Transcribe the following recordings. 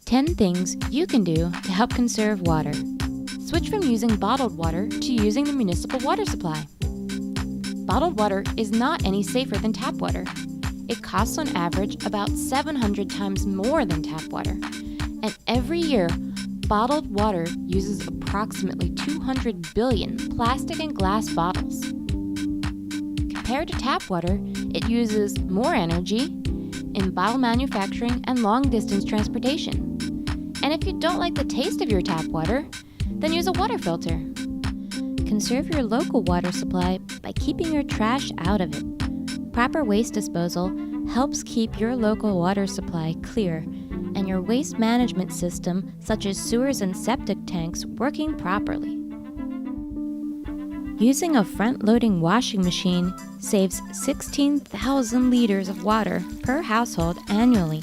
10 things you can do to help conserve water. Switch from using bottled water to using the municipal water supply. Bottled water is not any safer than tap water. It costs on average about 700 times more than tap water. And every year, bottled water uses approximately 200 billion plastic and glass bottles. Compared to tap water, it uses more energy in bottle manufacturing and long-distance transportation. And if you don't like the taste of your tap water, then use a water filter. Conserve your local water supply by keeping your trash out of it. Proper waste disposal helps keep your local water supply clear and your waste management system, such as sewers and septic tanks, working properly. Using a front-loading washing machine saves 16,000 liters of water per household annually.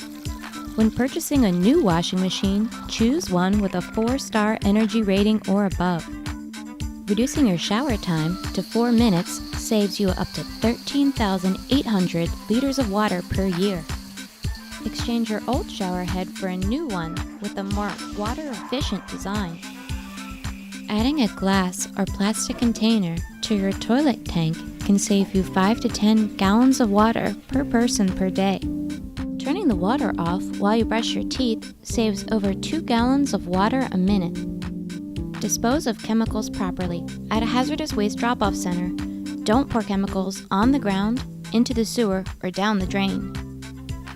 When purchasing a new washing machine, choose one with a 4-star energy rating or above. Reducing your shower time to 4 minutes saves you up to 13,800 liters of water per year. Exchange your old shower head for a new one with a more water-efficient design. Adding a glass or plastic container to your toilet tank can save you 5 to 10 gallons of water per person per day. Turning the water off while you brush your teeth saves over 2 gallons of water a minute. Dispose of chemicals properly at a hazardous waste drop-off center. Don't pour chemicals on the ground, into the sewer, or down the drain.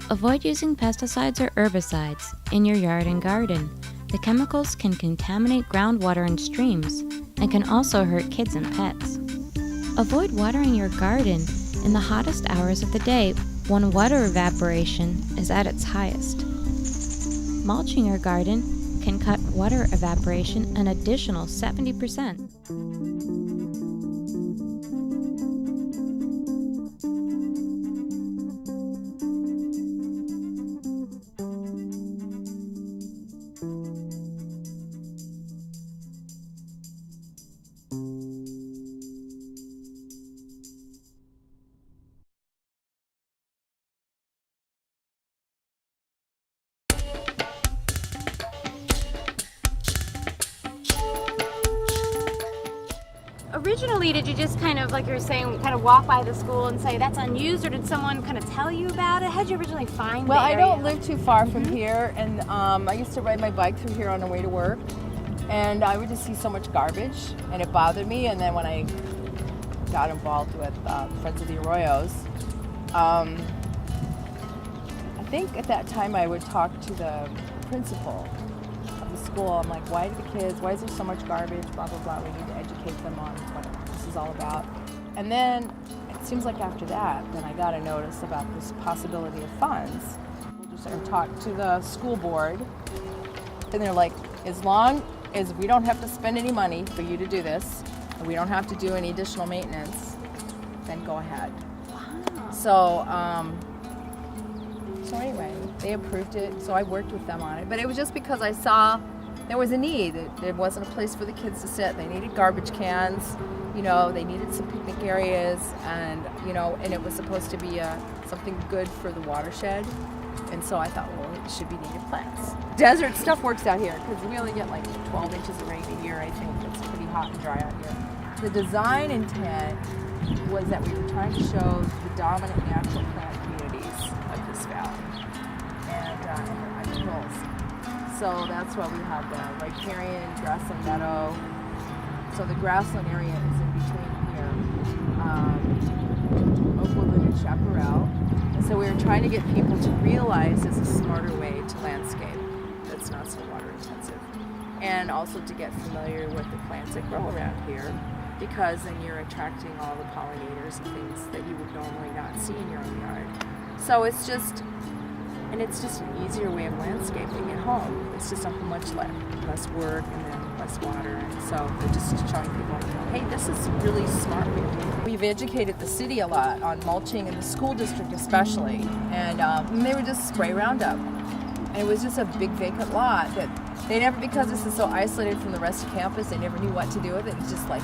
Avoid using pesticides or herbicides in your yard and garden. The chemicals can contaminate groundwater and streams and can also hurt kids and pets. Avoid watering your garden in the hottest hours of the day when water evaporation is at its highest. Mulching your garden can cut water evaporation an additional 70%. Originally, did you just kind of, like you were saying, kind of walk by the school and say that's unused, or did someone kind of tell you about it? How did you originally find Well, the area? I don't live too far from here, and I used to ride my bike through here on the way to work, and I would just see so much garbage, and it bothered me. And then when I got involved with Friends of the Arroyos, I think at that time I would talk to the principal of the school. I'm like, why is there so much garbage, blah, blah, blah. We need to educate them on what this is all about. And then it seems like after that, then I got a notice about this possibility of funds. We'll just talk to the school board, and they're like, as long as we don't have to spend any money for you to do this, and we don't have to do any additional maintenance, then go ahead. Wow. So anyway, they approved it, so I worked with them on it. But it was just because I saw there was a need. There wasn't a place for the kids to sit. They needed garbage cans, they needed some picnic areas, and and it was supposed to be something good for the watershed. And so I thought, well, it should be native plants. Desert stuff works out here because we only get like 12 inches of rain a year, I think. It's pretty hot and dry out here. The design intent was that we were trying to show the dominant natural plant communities of this valley and their hills. So that's why we have the riparian grassland meadow. So the grassland area is in between here, Oakwood and Chaparral. And so we were trying to get people to realize there's a smarter way to landscape that's not so water intensive. And also to get familiar with the plants that grow around here, because then you're attracting all the pollinators and things that you would normally not see in your own yard. So it's just an easier way of landscaping at home. It's just a much less work and then less water. And so they're just showing people, hey, this is really smart way to do it. We've educated the city a lot on mulching, and the school district especially. And they would just spray Roundup. And it was just a big vacant lot that they never, because this is so isolated from the rest of campus, they never knew what to do with it. It's just like,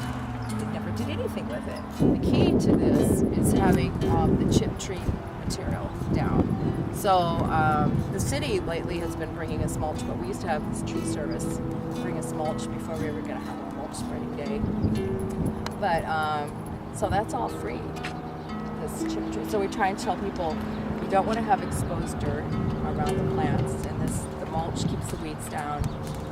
they never did anything with it. The key to this is having the chip tree material down. So the city lately has been bringing us mulch, but we used to have this tree service bring us mulch before we were going to have a mulch spreading day. But so that's all free, this chip tree. So we try and tell people you don't want to have exposed dirt around the plants, and the mulch keeps the weeds down,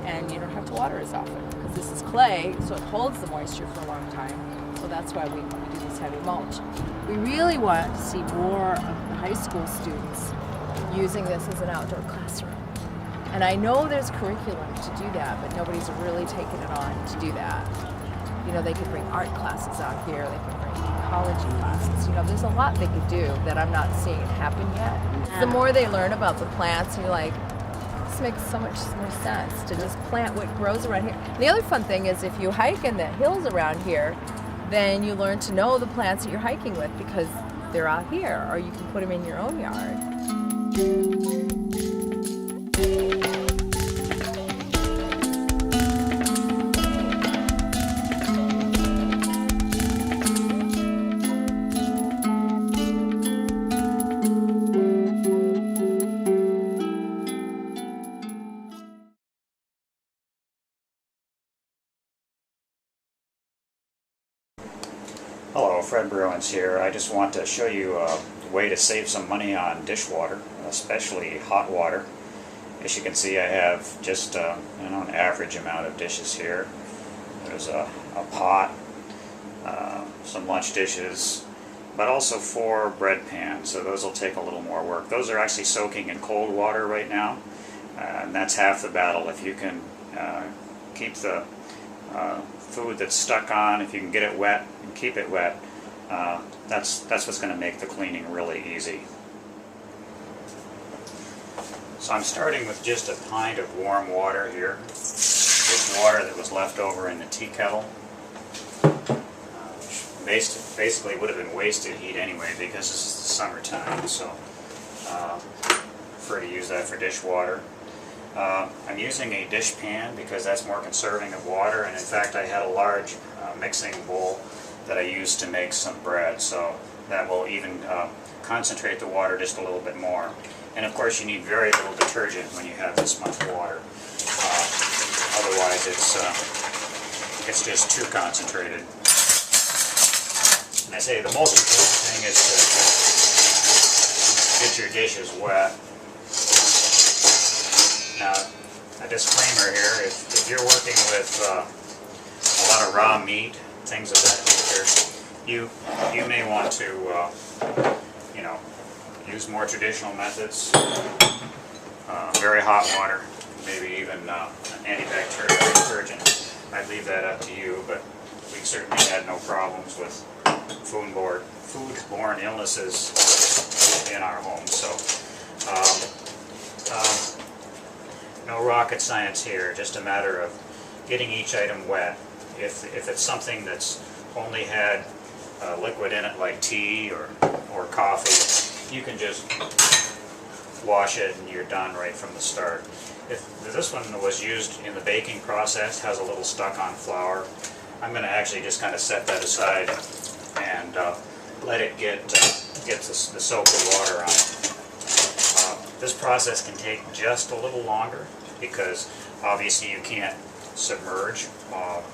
and you don't have to water as often because this is clay, so it holds the moisture for a long time. So that's why we do this heavy mulch. We really want to see more of the high school students using this as an outdoor classroom. And I know there's curriculum to do that, but nobody's really taken it on to do that. You know, they could bring art classes out here, they could bring ecology classes. You know, there's a lot they could do that I'm not seeing happen yet. The more they learn about the plants, you're like, this makes so much more sense to just plant what grows around here. And the other fun thing is if you hike in the hills around here, then you learn to know the plants that you're hiking with because they're out here, or you can put them in your own yard. Hello, Fred Bruins here. I just want to show you a way to save some money on dishwater, especially hot water. As you can see, I have just an average amount of dishes here. There's a pot, some lunch dishes, but also 4 bread pans, so those will take a little more work. Those are actually soaking in cold water right now, and that's half the battle. If you can keep the food that's stuck on, if you can get it wet and keep it wet, that's what's going to make the cleaning really easy. So I'm starting with just a pint of warm water here. This water that was left over in the tea kettle, which basically would have been wasted heat anyway because this is the summertime, so prefer to use that for dishwater. I'm using a dish pan because that's more conserving of water, and in fact I had a large mixing bowl that I used to make some bread, so that will even concentrate the water just a little bit more. And of course you need very little detergent when you have this much water. Otherwise it's just too concentrated. And I say the most important thing is to get your dishes wet. Now, a disclaimer here, if you're working with a lot of raw meat, things of that nature, you may want to, use more traditional methods, very hot water, maybe even an antibacterial detergent. I'd leave that up to you, but we've certainly had no problems with foodborne illnesses in our home. So, no rocket science here, just a matter of getting each item wet. If it's something that's only had liquid in it like tea or coffee, you can just wash it and you're done right from the start. If this one was used in the baking process, has a little stuck on flour, I'm going to actually just kind of set that aside and let it get the soap of water on it. This process can take just a little longer because obviously you can't submerge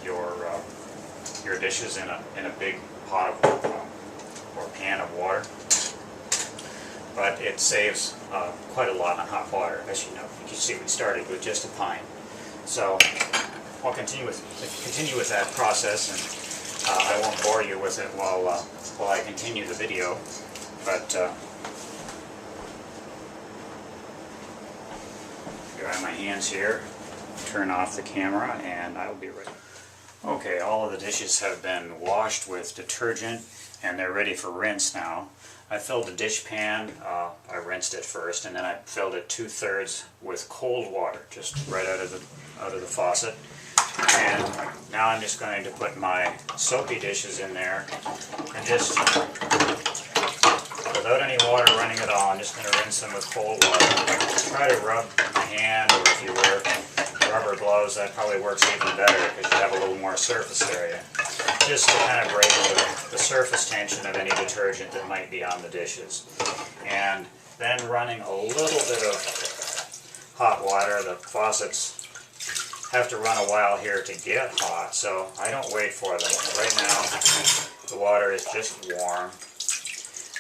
your dishes in a big pot of, or pan of water. But it saves quite a lot on hot water. As you know, you can see we started with just a pint. So I'll continue with that process, and I won't bore you with it while I continue the video. But dry my hands here, turn off the camera, and I'll be ready. Okay, all of the dishes have been washed with detergent, and they're ready for rinse now. I filled the dish pan, I rinsed it first, and then I filled it 2/3 with cold water, just right out of the faucet. And now I'm just going to put my soapy dishes in there, and just without any water running at all, I'm just going to rinse them with cold water. Try to rub my hand, or if you wear rubber gloves, that probably works even better because you have a little more surface area. just to kind of break the surface tension of any detergent that might be on the dishes. And then running a little bit of hot water. The faucets have to run a while here to get hot, so I don't wait for them. Right now, the water is just warm.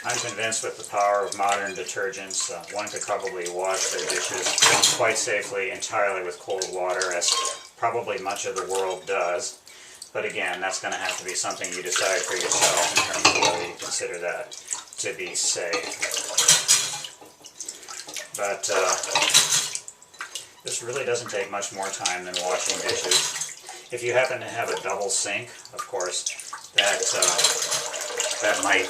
I'm convinced with the power of modern detergents, one could probably wash their dishes quite safely entirely with cold water, as probably much of the world does. But again, that's going to have to be something you decide for yourself in terms of whether you consider that to be safe. But this really doesn't take much more time than washing dishes. If you happen to have a double sink, of course, that might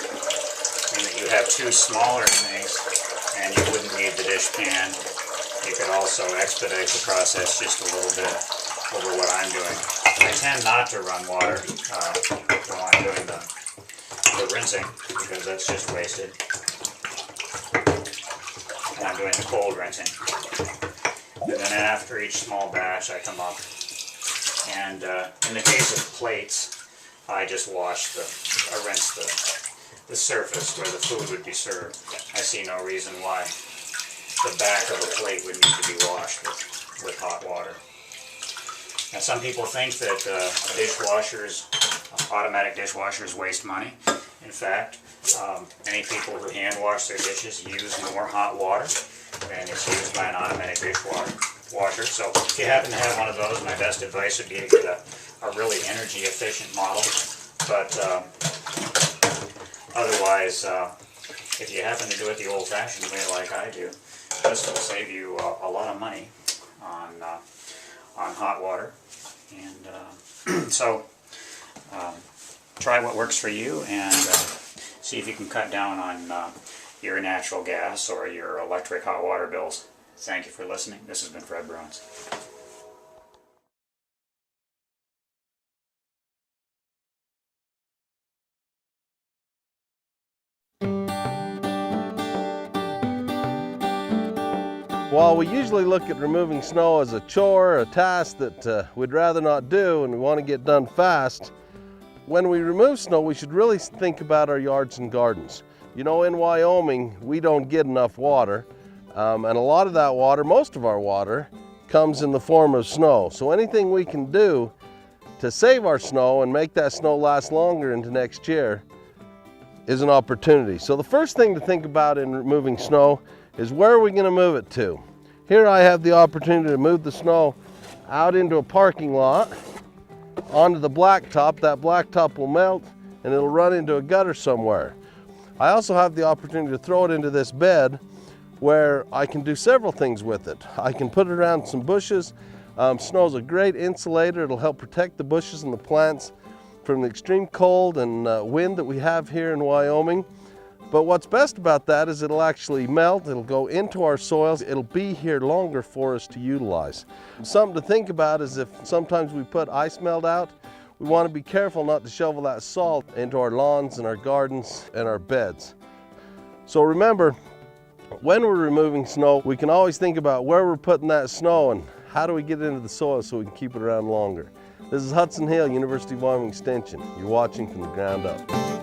mean that you have two smaller sinks and you wouldn't need the dish pan. You could also expedite the process just a little bit over what I'm doing. I tend not to run water while I'm doing the rinsing, because that's just wasted. And I'm doing the cold rinsing. And then after each small batch I come up and in the case of plates, I just rinse the surface where the food would be served. I see no reason why the back of a plate would need to be washed with hot water. Now, some people think that automatic dishwashers waste money. In fact, many people who hand wash their dishes use more hot water than is used by an automatic dishwasher. So if you happen to have one of those, my best advice would be to get a really energy efficient model. But otherwise, if you happen to do it the old-fashioned way like I do, this will save you a lot of money on hot water. And so try what works for you, and see if you can cut down on your natural gas or your electric hot water bills. Thank you for listening. This has been Fred Bruins. While we usually look at removing snow as a chore, a task that we'd rather not do and we want to get done fast, when we remove snow, we should really think about our yards and gardens. You know, in Wyoming, we don't get enough water, and a lot of that water, most of our water, comes in the form of snow. So anything we can do to save our snow and make that snow last longer into next year is an opportunity. So the first thing to think about in removing snow is, where are we going to move it to? Here I have the opportunity to move the snow out into a parking lot, onto the blacktop. That blacktop will melt and it'll run into a gutter somewhere. I also have the opportunity to throw it into this bed where I can do several things with it. I can put it around some bushes. Snow's a great insulator. It'll help protect the bushes and the plants from the extreme cold and wind that we have here in Wyoming. But what's best about that is it'll actually melt, it'll go into our soils, it'll be here longer for us to utilize. Something to think about is, if sometimes we put ice melt out, we want to be careful not to shovel that salt into our lawns and our gardens and our beds. So remember, when we're removing snow, we can always think about where we're putting that snow and how do we get it into the soil so we can keep it around longer. This is Hudson Hill, University of Wyoming Extension. You're watching From the Ground Up.